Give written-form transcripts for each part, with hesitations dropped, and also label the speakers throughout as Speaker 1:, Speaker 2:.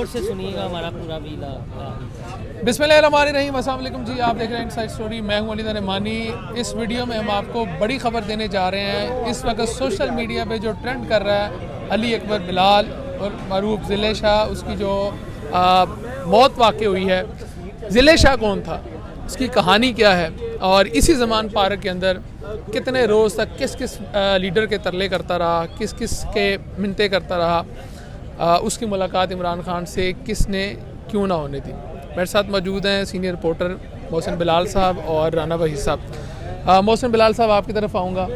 Speaker 1: गौर से सुनिएगा हमारा पूरा वीला।
Speaker 2: बिस्मिल्लाहिर्रहमानिर्रहीम, अस्सलाम वालेकुम जी। आप देख रहे हैं इनसाइड स्टोरी। मैं हूं अली रहमानी। इस वीडियो में हम आपको बड़ी खबर देने जा रहे हैं। इस वक्त सोशल मीडिया पे जो ट्रेंड कर रहा है अली अकबर बिलाल और मरूफ ज़िले शाह, उसकी जो मौत वाक़ई हुई है। ज़िले शाह कौन था, उसकी कहानी क्या है, और इसी ज़मान पार्क के अंदर कितने रोज़ तक किस किस लीडर के तरले करता रहा, किस किस के मिन्नतें करता रहा, उसकी मुलाकात इमरान खान से किसने क्यों ना होने दी। मेरे साथ मौजूद हैं सीनियर रिपोर्टर मोहसिन बिलाल साहब और राना वहीद साहब। मोहसिन बिलाल साहब, आपकी तरफ आऊँगा।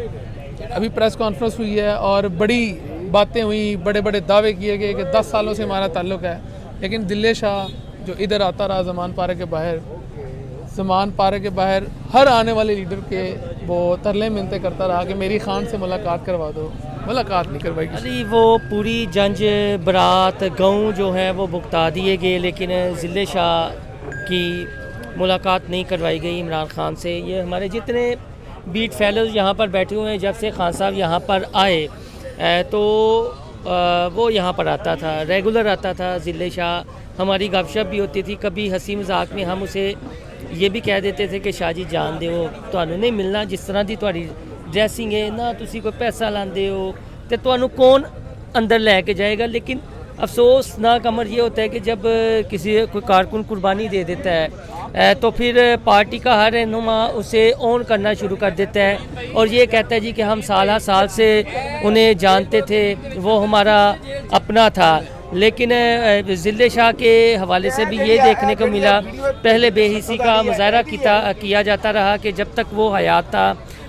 Speaker 2: अभी प्रेस कॉन्फ्रेंस हुई है और बड़ी बातें हुई, बड़े बड़े दावे किए गए कि 10 सालों से हमारा ताल्लुक़ है, लेकिन ज़िले शाह जो इधर आता रहा ज़मान पार्क के बाहर, ज़मान पार्क के बाहर हर आने वाले लीडर के वो तरले मिन्नतें करता रहा कि मेरी खान से मुलाकात करवा दो। मुलाकात नहीं करवाई।
Speaker 1: अली वो पूरी जंज बरात गाँव जो है वो भुगता दिए गए, लेकिन ज़िले शाह की मुलाकात नहीं करवाई गई इमरान खान से। ये हमारे जितने बीट फेलोज यहाँ पर बैठे हुए हैं, जब से खान साहब यहाँ पर आए तो वो यहाँ पर आता था, रेगुलर आता था ज़िले शाह। हमारी गपशप भी होती थी, कभी हंसी मजाक में हम उसे ये भी कह देते थे कि शाह जी जान दे ਤੁਹਾਨੂੰ नहीं मिलना, जिस तरह की ਤੁਹਾਡੀ ड्रैसिंग है ना, तुसी कोई पैसा लाते हो तो ਤੁਹਾਨੂੰ कौन अंदर लैके जाएगा। लेकिन अफसोसनाक अमर ये होता है कि जब किसी कोई कारकुन कुर्बानी दे देता है तो फिर पार्टी का हर रहनुमा उसे ऑन करना शुरू कर देता है और ये कहता है जी कि हम साल साल से उन्हें जानते थे, वो हमारा अपना था। लेकिन ज़िले शाह के हवाले से भी ये देखने को मिला, पहले बेहिसी का मुजाहरा किया जाता रहा कि जब तक वो हयात था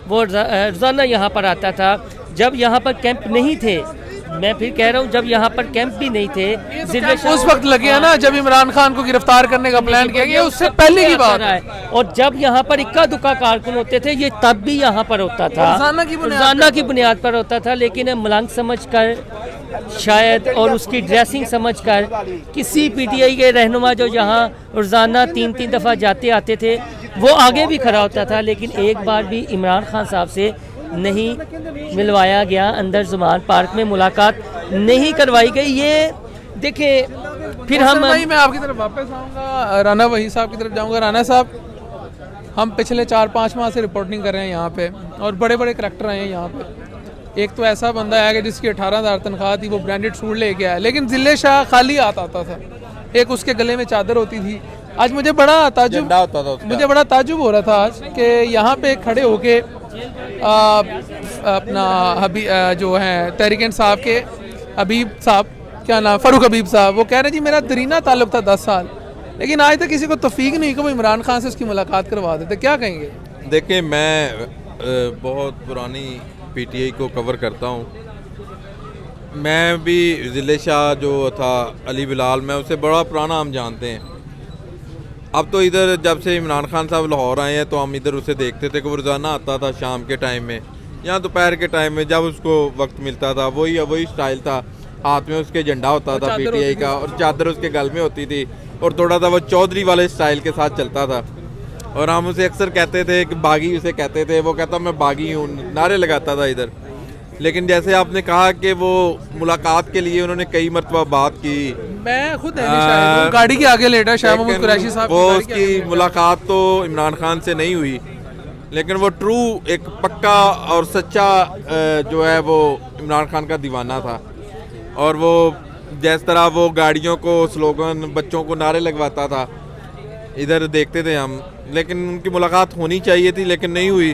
Speaker 1: वो रोज़ाना यहाँ पर आता था। जब यहाँ पर कैंप नहीं थे, मैं फिर कह रहा हूँ, जब यहाँ पर कैंप भी नहीं थे, ज़िले शाह
Speaker 2: उस वक्त लगे है ना जब इमरान खान को गिरफ्तार करने का प्लान किया गया, उससे पहले की बात है।
Speaker 1: और जब यहाँ पर इक्का दुक्का कारकुन होते थे, ये तब भी यहाँ पर होता था, रोज़ाना की बुनियाद पर होता था। लेकिन मलंग समझ कर शायद और उसकी ड्रेसिंग समझकर किसी पीटीआई के रहनुमा जो यहाँ रोज़ाना 3-3 दफ़ा जाते आते थे, वो आगे भी खड़ा होता था, लेकिन एक बार भी इमरान खान साहब से नहीं मिलवाया गया, अंदर ज़मान पार्क में मुलाकात नहीं करवाई गई। ये देखें, फिर
Speaker 2: मैं आपकी तरफ वापस आऊँगा, राना वहीद साहब की तरफ जाऊँगा। राना साहब, हम पिछले 4-5 माह से रिपोर्टिंग कर रहे हैं यहाँ पे, और बड़े बड़े करैक्टर आए हैं यहाँ पे। एक तो ऐसा बंदा है कि जिसकी 18,000 तनख्वाह थी, वो ब्रांडेड सूट लेके आया, लेकिन ज़िले शाह खाली हाथ आता था। एक उसके गले में चादर होती थी। आज मुझे बड़ा ताजुब हो रहा था आज कि यहाँ पे खड़े होके अपना जो है तहरीक साहब के हबीब साहब, क्या नाम, फ़ारूक हबीब साहब, वो कह रहे जी मेरा दरीना ताल्लुक़ था 10 साल, लेकिन आज तक किसी को तौफीक नहीं कि वो इमरान खान से उसकी मुलाकात करवा देते। क्या कहेंगे?
Speaker 3: देखिए, मैं बहुत पुरानी पीटीआई को कवर करता हूँ। मैं भी ज़िले शाह जो था अली बिलाल, मैं उसे बड़ा पुराना हम जानते हैं। अब तो इधर जब से इमरान खान साहब लाहौर आए हैं तो हम इधर उसे देखते थे कि वो रोज़ाना आता था शाम के टाइम में या दोपहर के टाइम में, जब उसको वक्त मिलता था। वही स्टाइल था, हाथ में उसके झंडा होता था पीटीआई का और चादर उसके गल में होती थी, और थोड़ा सा वो चौधरी वाले स्टाइल के साथ चलता था। और हम उसे अक्सर कहते थे कि बागी उसे कहते थे, वो कहता मैं बागी हूँ, नारे लगाता था इधर। लेकिन जैसे आपने कहा कि वो मुलाकात के लिए उन्होंने कई मरतबा बात की,
Speaker 2: मैं खुद गाड़ी के आगे लेटा शाह महमूद कुरैशी साहब,
Speaker 3: वो उसकी मुलाकात तो इमरान खान से नहीं हुई, लेकिन वो ट्रू एक पक्का और सच्चा जो है वो इमरान खान का दीवाना था। और वो जिस तरह वो गाड़ियों को स्लोगन, बच्चों को नारे लगवाता था, इधर देखते थे हम। लेकिन उनकी मुलाकात होनी चाहिए थी, लेकिन नहीं हुई।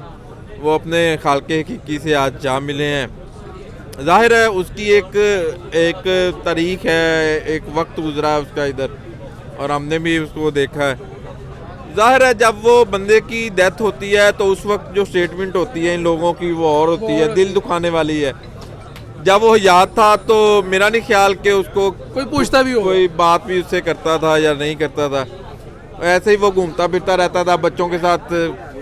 Speaker 3: वो अपने खालके हकीकी से आज जा मिले हैं। जाहिर है उसकी एक तारीख है, एक वक्त गुजरा है उसका इधर, और हमने भी उसको देखा है। जाहिर है जब वो बंदे की डेथ होती है तो उस वक्त जो स्टेटमेंट होती है इन लोगों की वो और होती है, दिल दुखाने वाली है। जब वो याद था तो मेरा नहीं ख्याल कि उसको
Speaker 2: कोई पूछता भी हो,
Speaker 3: कोई बात भी उससे करता था या नहीं करता था। ऐसे ही वो घूमता फिरता रहता था बच्चों के साथ।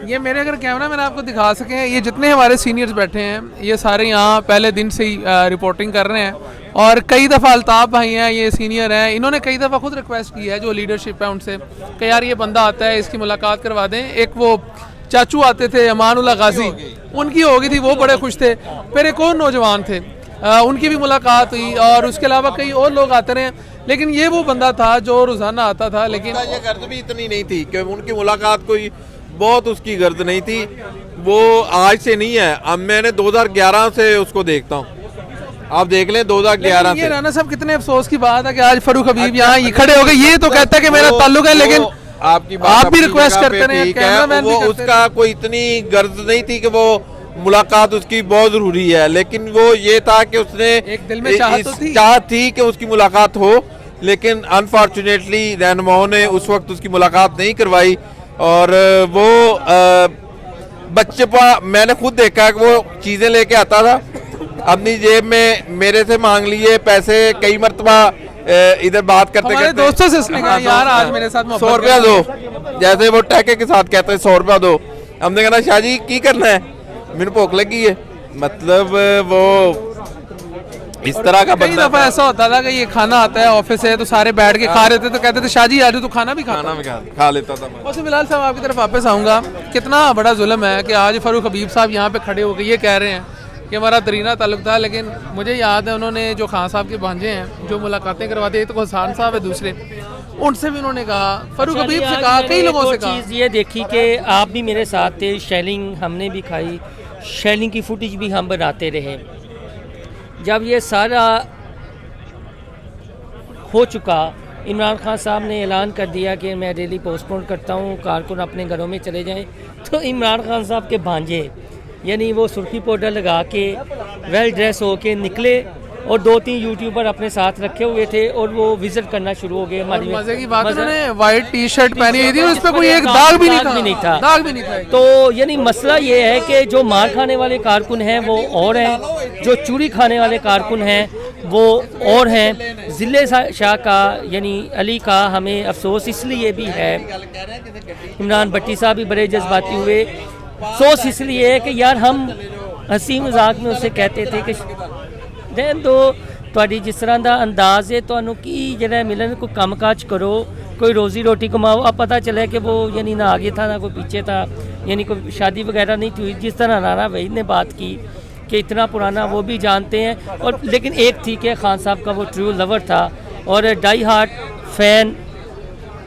Speaker 2: ये मेरे अगर कैमरा मैन आपको दिखा सकें, ये जितने हमारे सीनियर्स बैठे हैं ये सारे यहाँ पहले दिन से ही रिपोर्टिंग कर रहे हैं, और कई दफ़ा अल्ताफ़ भाई हैं, ये सीनियर हैं, इन्होंने कई दफ़ा खुद रिक्वेस्ट की है जो लीडरशिप है उनसे कि यार ये बंदा आता है, इसकी मुलाकात करवा दें। एक वो चाचू आते थे अमानुल्लाह गाजी, उनकी हो गई थी, वो बड़े खुश थे। फिर एक और नौजवान थे, उनकी भी मुलाकात हुई, और उसके अलावा कई और लोग आते रहे। लेकिन ये वो बंदा था जो रोज़ाना आता था, लेकिन
Speaker 3: ये गर्द भी इतनी नहीं थी कि उनकी मुलाकात कोई बहुत उसकी गर्द नहीं थी। वो आज से नहीं है, अब मैंने 2011 से उसको देखता हूँ, आप देख लें 2011
Speaker 2: ये
Speaker 3: से।
Speaker 2: राना साहब कितने अफसोस की बात है कि आज फरूख हबीब यहाँ खड़े हो गए। ये तो कहता है कि मेरा ताल्लुक है, लेकिन
Speaker 3: आपकी बात
Speaker 2: आप भी
Speaker 3: अपनी
Speaker 2: रिक्वेस्ट
Speaker 3: जगह
Speaker 2: करते
Speaker 3: पे
Speaker 2: रहे,
Speaker 3: ठीक है,
Speaker 2: कैमरामैन भी
Speaker 3: वो
Speaker 2: करते
Speaker 3: उसका कोई इतनी गर्ज नहीं थी कि वो मुलाकात उसकी बहुत जरूरी है, लेकिन वो ये था कि उसने
Speaker 2: एक दिल में चाहत तो थी।
Speaker 3: चाहत थी कि उसकी मुलाकात हो, लेकिन अनफॉर्चुनेटली रहनुमाओं ने उस वक्त उसकी मुलाकात नहीं करवाई। और वो बच्चे मैंने खुद देखा कि वो चीज़ें लेके आता था, अपनी जेब में मेरे से मांग लिए पैसे, कई मरतबा इधर बात करते
Speaker 2: हमारे
Speaker 3: करते
Speaker 2: दोस्तों से उसने कहा यार आज मेरे साथ
Speaker 3: 100 रुपया दो, जैसे वो टैके के साथ कहते हैं 100 रुपया दो। हमने कहना शाह जी की करना है, मैंने भूख लगी है। मतलब वो इस तरह का
Speaker 2: कई
Speaker 3: बंदा
Speaker 2: दफा ऐसा होता था कि ये खाना आता है ऑफिस से तो सारे बैठ के खा रहे थे, तो कहते थे शाह जी आज तो खाना भी खाता।
Speaker 3: खाना भी खा लेता था मैं।
Speaker 2: और बिलाल साहब आपकी तरफ वापस आऊँगा, कितना बड़ा जुल्म है कि आज फरूख हबीब साहब यहाँ पे खड़े हो गए ये कह रहे हैं कि हमारा दरीना ताल्लुक था, लेकिन मुझे याद है उन्होंने जो खान साहब के भांजे हैं जो मुलाकातें करवाते हैं, तो हुसैन साहब है दूसरे, उनसे भी उन्होंने कहा, फरूख हबीब से कहा, कई लोगों से कहा।
Speaker 1: चीज़ ये देखी कि आप भी मेरे साथ थे, शेलिंग हमने भी खाई, शेलिंग की फुटेज भी हम बनाते रहे। जब ये सारा हो चुका, इमरान खान साहब ने ऐलान कर दिया कि मैं रैली पोस्टपोन करता हूँ, कारकुन अपने घरों में चले जाएं, तो इमरान खान साहब के भांजे यानी वो सुर्खी पाउडर लगा के वेल ड्रेस होके निकले और 2-3 यूट्यूबर अपने साथ रखे हुए थे और वो विजिट करना शुरू हो गए हमारी।
Speaker 2: मजे की बात, उन्होंने वाइट टी शर्ट पहनी हुई थी, उस पर कोई एक दाग भी नहीं था, दाग भी नहीं था।
Speaker 1: तो यानी मसला ये है कि जो मार खाने वाले कारकुन हैं वो और हैं, जो चूड़ी खाने वाले कारकुन हैं वो और हैं। ज़िले शाह का यानी अली का हमें अफसोस इसलिए भी है, इमरान भट्टी साहब भी बड़े जज्बाती हुए, अफसोस इसलिए है कि यार हम हंसी मजाक में उसे कहते थे कि रहन दो, ਤੁਹਾਡੀ जिस तरह का अंदाज है ਤੁਹਾਨੂੰ की ਜਿਹੜਾ मिलन कोई काम काज करो, कोई रोज़ी रोटी कमाओ। अब पता चला कि वो यानी ना आगे था ना कोई पीछे था, यानी कोई शादी वगैरह नहीं थी। जिस तरह राना वहीद ने बात की कि इतना पुराना वो भी जानते हैं, और लेकिन एक थी कि खान साहब का वो ट्रू लवर था और डाई हार्ट फ़ैन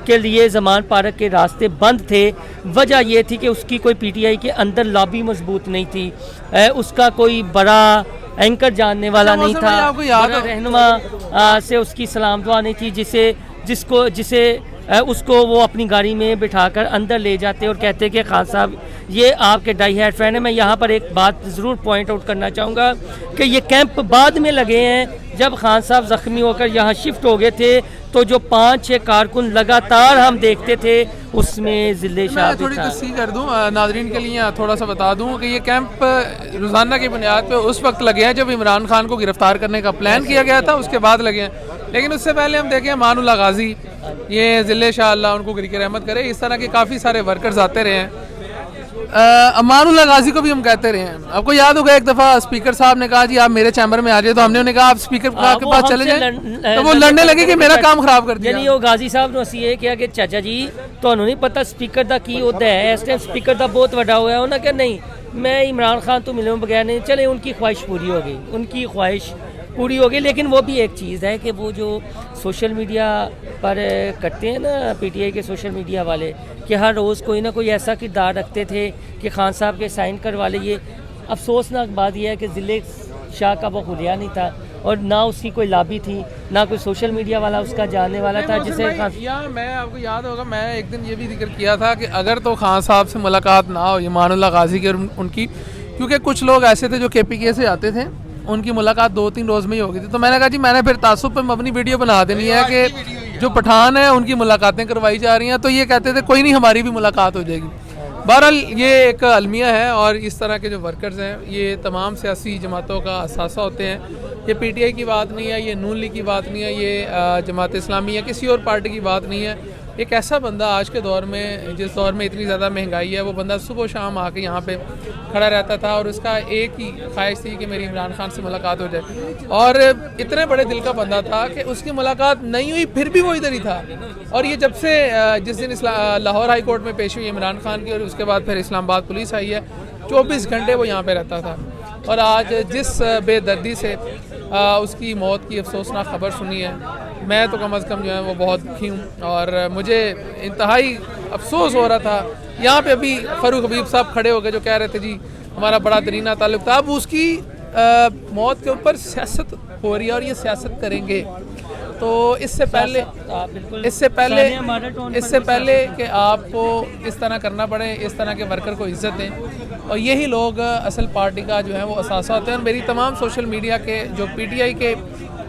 Speaker 1: के लिए ज़मान पार्क के रास्ते बंद थे। वजह यह थी कि उसकी कोई पीटीआई के अंदर लॉबी मजबूत नहीं थी, उसका कोई बड़ा एंकर जानने वाला नहीं था, बड़ा रहनुमा से उसकी सलाम दुआ नहीं थी, जिसे उसको वो अपनी गाड़ी में बिठाकर अंदर ले जाते और कहते कि खान साहब ये आपके डाई हार्ट फैन है। मैं यहाँ पर एक बात ज़रूर पॉइंट आउट करना चाहूँगा कि ये कैंप बाद में लगे हैं, जब खान साहब ज़ख्मी होकर यहाँ शिफ्ट हो गए थे तो जो 5-6 कारकुन लगातार हम देखते थे उसमें ज़िले शाह भी
Speaker 2: थोड़ी
Speaker 1: था।
Speaker 2: तस्सीह कर दूं नाजरीन के लिए, थोड़ा सा बता दूं कि ये कैंप रोज़ाना की बुनियाद पे उस वक्त लगे हैं जब इमरान खान को गिरफ्तार करने का प्लान किया गया था, उसके बाद लगे हैं। लेकिन उससे पहले हम देखें मानुल्लाह गाजी, ये ज़िले शाह अल्लाह उनको गिर के रहमत करे, इस तरह के काफ़ी सारे वर्कर्स आते रहे हैं। मानुल्लाह गाजी को भी हम कहते रहे हैं। आपको याद होगा एक दफ़ा स्पीकर साहब ने कहा जी आप मेरे चैम्बर में आ जाए, तो हमने उन्हें कहा आप स्पीकर के पास चले जाएं, तो वो लड़ने लगे कि मेरा काम खराब कर दिया।
Speaker 1: यानी वो गाजी साहब ने असी ये किया कि चाचा जी ਤੁਹਾਨੂੰ नहीं पता स्पीकर का की होता है, इस टाइम स्पीकर का बहुत बड़ा हुआ है। उन्होंने कहा नहीं मैं इमरान खान तो मिले बगैर नहीं, चले उनकी ख्वाहिश पूरी हो गई, उनकी ख्वाहिश पूरी हो गई। लेकिन वो भी एक चीज़ है कि वो जो सोशल मीडिया पर करते हैं ना पीटीआई के सोशल मीडिया वाले, कि हर रोज़ कोई ना कोई ऐसा किरदार रखते थे कि खान साहब के साइन करवा लिए। अफसोसनाक बात यह है कि ज़िले शाह का वो खुलिया नहीं था और ना उसकी कोई लाबी थी, ना कोई सोशल मीडिया वाला उसका जानने वाला था जिसे
Speaker 2: मैं आपको याद होगा मैं एक दिन ये भी जिक्र किया था कि अगर तो खान साहब से मुलाकात ना हो, ये मानुल्लाह गाजी की और उनकी, क्योंकि कुछ लोग ऐसे थे जो KPK से आते थे, उनकी मुलाकात 2-3 रोज़ में ही हो गई थी। तो मैंने कहा जी मैंने फिर तासुब पे अपनी वीडियो बना देनी है कि जो पठान है उनकी मुलाकातें करवाई जा रही हैं। तो ये कहते थे कोई नहीं हमारी भी मुलाकात हो जाएगी। बहरहाल ये एक अलमिया है और इस तरह के जो वर्कर्स हैं ये तमाम सियासी जमातों का असासा होते हैं। ये PTI की बात नहीं है, ये नून लीग की बात नहीं है, ये जमात इस्लामी या किसी और पार्टी की बात नहीं है। एक ऐसा बंदा आज के दौर में, जिस दौर में इतनी ज़्यादा महंगाई है, वो बंदा सुबह शाम आके यहाँ पे खड़ा रहता था और उसका एक ही ख्वाहिश थी कि मेरी इमरान खान से मुलाकात हो जाए। और इतने बड़े दिल का बंदा था कि उसकी मुलाकात नहीं हुई फिर भी वो इधर ही था। और ये जब से जिस दिन लाहौर हाई कोर्ट में पेश हुई इमरान खान की और उसके बाद फिर इस्लामाबाद पुलिस आई है, 24 घंटे वो यहाँ पे रहता था। और आज जिस बेदर्दी से उसकी मौत की अफसोसनाक खबर सुनी है, मैं तो कम अज़ कम जो है वो बहुत दुखी हूँ और मुझे इंतहाई अफसोस हो रहा था। यहाँ पे अभी फ़ारूक हबीब साहब खड़े हो गए जो कह रहे थे जी हमारा बड़ा तरीना ताल्लुक़ था। अब उसकी मौत के ऊपर सियासत हो रही है और ये सियासत करेंगे। तो इससे पहले कि आपको इस तरह करना पड़े, इस तरह के वर्कर को इज़्ज़त दें और यही लोग असल पार्टी का जो है वो असासा होते हैं। और मेरी तमाम सोशल मीडिया के जो PTI के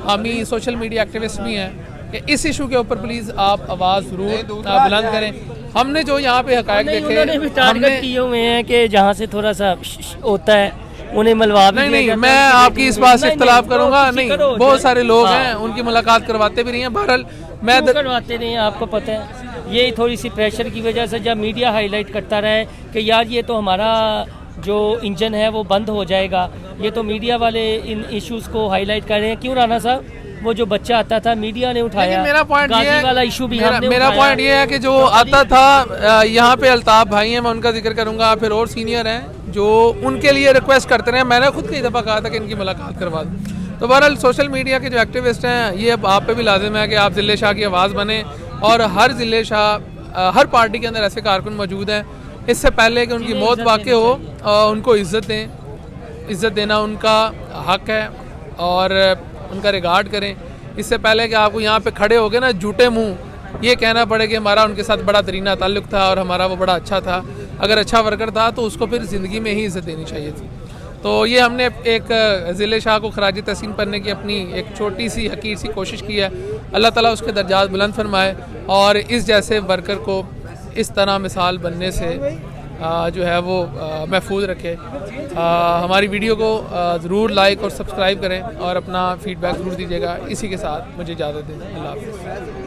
Speaker 2: हामी सोशल मीडिया एक्टिविस्ट भी हैं कि इस इशू के ऊपर प्लीज़ आप आवाज़ ज़रूर बुलंद करें। हमने जो यहाँ पे हक़ाइक़ देखे,
Speaker 1: हमने किए हुए हैं कि जहाँ से थोड़ा सा होता है उन्हें मलवा भी
Speaker 2: नहीं, मैं आपकी इस बात से इख्तलाफ करूँगा नहीं। बहुत सारे लोग हैं, उनकी मुलाकात करवाते भी नहीं हैं। बहरहाल मैं
Speaker 1: करवाते नहीं हैं, आपको पता है। यही थोड़ी सी प्रेशर की वजह से जब मीडिया हाईलाइट करता रहे कि यार ये तो हमारा जो इंजन है वो बंद हो जाएगा, ये तो मीडिया वाले इन इश्यूज़ को हाईलाइट कर रहे हैं। क्यों राना साहब, वो जो बच्चा आता था मीडिया ने उठाया,
Speaker 2: मेरा पॉइंट
Speaker 1: गाजी वाला इशू भी हमने
Speaker 2: मेरा पॉइंट ये है कि जो आता था यहाँ पे अल्ताफ भाई हैं, मैं उनका जिक्र करूँगा, फिर और सीनियर हैं जो उनके लिए रिक्वेस्ट करते रहे। मैंने खुद कई दफ़ा कहा था कि इनकी मुलाकात करवा दूँ। तो बहरहाल सोशल मीडिया के जो एक्टिविस्ट हैं ये अब आप पे भी लाजिम है कि आप ज़िले शाह की आवाज़ बने और हर ज़िले शाह हर पार्टी के अंदर ऐसे कारकुन मौजूद हैं। इससे पहले कि उनकी मौत वाक़ हो उनको इज़्ज़त दें। इज़्ज़त देना उनका हक़ है और उनका रिगार्ड करें। इससे पहले कि आपको यहाँ पे खड़े हो गए ना झूठे मुंह ये कहना पड़े कि हमारा उनके साथ बड़ा तरीना ताल्लुक़ था और हमारा वो बड़ा अच्छा था। अगर अच्छा वर्कर था तो उसको फिर ज़िंदगी में ही इज़्ज़त देनी चाहिए थी। तो ये हमने एक ज़िले शाह को खराज तहसीन करने की अपनी एक छोटी सी हकीर सी कोशिश की है। अल्लाह ताला उसके दर्जात बुलंद फरमाए और इस जैसे वर्कर को इस तरह मिसाल बनने से जो है वो महफूज रखे। हमारी वीडियो को ज़रूर लाइक और सब्सक्राइब करें और अपना फ़ीडबैक ज़रूर दीजिएगा। इसी के साथ मुझे इजाज़त दें। अल्लाह हाफ़िज़।